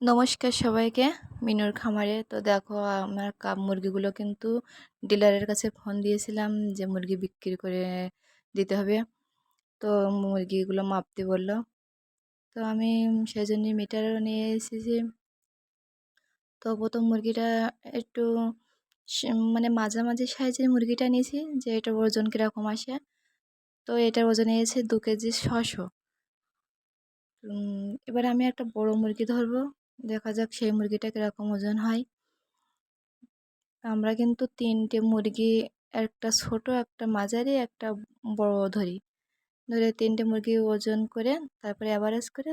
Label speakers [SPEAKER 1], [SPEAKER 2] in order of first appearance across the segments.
[SPEAKER 1] নমস্কার সবাইকে। মিনুর খামারে তো দেখো আমার মুরগিগুলো কিন্তু ডিলারের কাছে ফোন দিয়েছিলাম যে মুরগি বিক্রি করে দিতে হবে। তো মুরগিগুলো মাপতে বললো, তো আমি সেই জন্য মিটারও নিয়ে এসেছি। তো প্রথম মুরগিটা একটু মানে মাঝামাঝি সাইজের মুরগিটা নিয়েছি, যে এটার ওজন কীরকম আসে। তো এটার ওজন এসেছে 2 কেজি 600। এবার আমি একটা বড় মুরগি ধরবো, দেখা যাক সেই মুরগিটা কীরকম ওজন হয়। আমরা কিন্তু 3টে মুরগি, একটা ছোট, একটা মাঝারি, একটা বড় ধরি। ধরে 3টে মুরগি ওজন করে তারপরে অ্যাভারেজ করে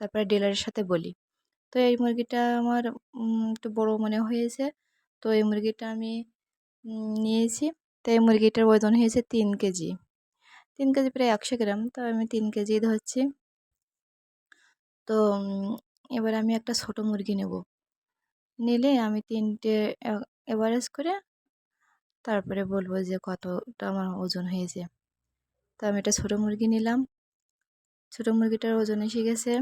[SPEAKER 1] তারপরে ডিলারের সাথে বলি। তো এই মুরগিটা আমার একটু বড় মনে হয়েছে। তো এই মুরগিটা আমি নিয়েছি। তো এই মুরগিটার ওজন হয়েছে 3 কেজি, 3 কেজি প্রায় 100 গ্রাম। তো আমি 3 কেজি ধরছি। তো এবার আমি একটা ছোট মুরগি নেব, নিলে আমি 3টে অ্যাভারেজ করে তারপরে বলবো যে কতটা আমার ওজন হয়েছে। তো আমি একটা ছোটো মুরগি নিলাম। ছোটো মুরগিটার ওজন এসে গেছে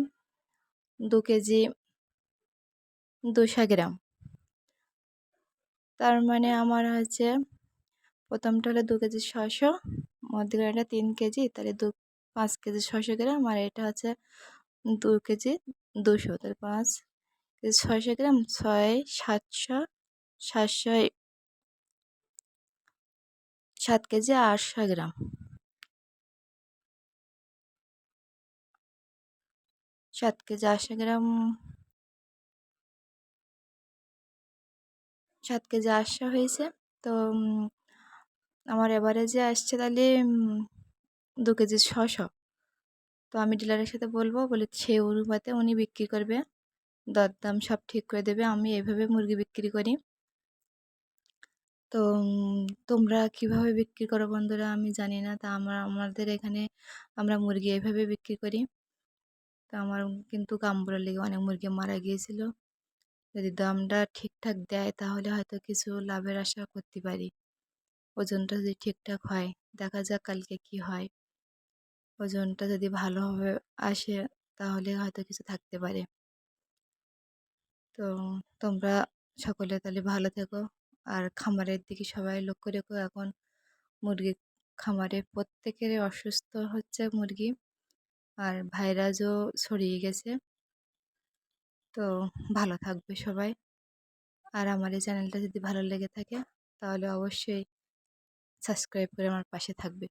[SPEAKER 1] 2 কেজি 200 গ্রাম। তার মানে আমার হচ্ছে প্রথমটা হলো 2 কেজি 600, মধ্যখানেটা 3 কেজি, তাহলে 5 কেজি 600 গ্রাম। আর এটা হচ্ছে 2 কেজি 200, তাহলে 5 কেজি 600 গ্রাম, 6 700, 700, 7 কেজি 800 গ্রাম। 7 কেজি 800 গ্রাম, 7 কেজি 800 হয়েছে। তো আমার এভারেজে আসছে তাহলে 2 কেজি 600। তো আমি ডিলারের সাথে বলে সেই অনুপাতে উনি বিক্রি করবে, দরদাম সব ঠিক করে দেবে। আমি এভাবে মুরগি বিক্রি করি। তো তোমরা কিভাবে বিক্রি করো বন্ধুরা আমি জানি না। তা আমাদের এখানে আমরা মুরগি এভাবে বিক্রি করি। তো আমার কিন্তু গাম্বুরার লেগে অনেক মুরগি মারা গিয়েছিল। যদি দামটা ঠিকঠাক দেয় তাহলে হয়তো কিছু লাভের আশা করতে পারি। ওজনটা যদি ঠিকঠাক হয়, দেখা যাক কালকে কি হয়। ওজনটা যদি ভালোভাবে আসে তাহলে হয়তো কিছু থাকতে পারে। তো তোমরা সকলে তাহলে ভালো থেকো, আর খামারের দিকে সবাই লক্ষ্য রেখো। এখন মুরগি খামারে প্রত্যেকেরই অসুস্থ হচ্ছে মুরগি, আর ভাইরাসও ছড়িয়ে গেছে। তো ভালো থাকবে সবাই। আর আমার এই চ্যানেলটা যদি ভালো লেগে থাকে তাহলে অবশ্যই সাবস্ক্রাইব করে আমার পাশে থাকবে।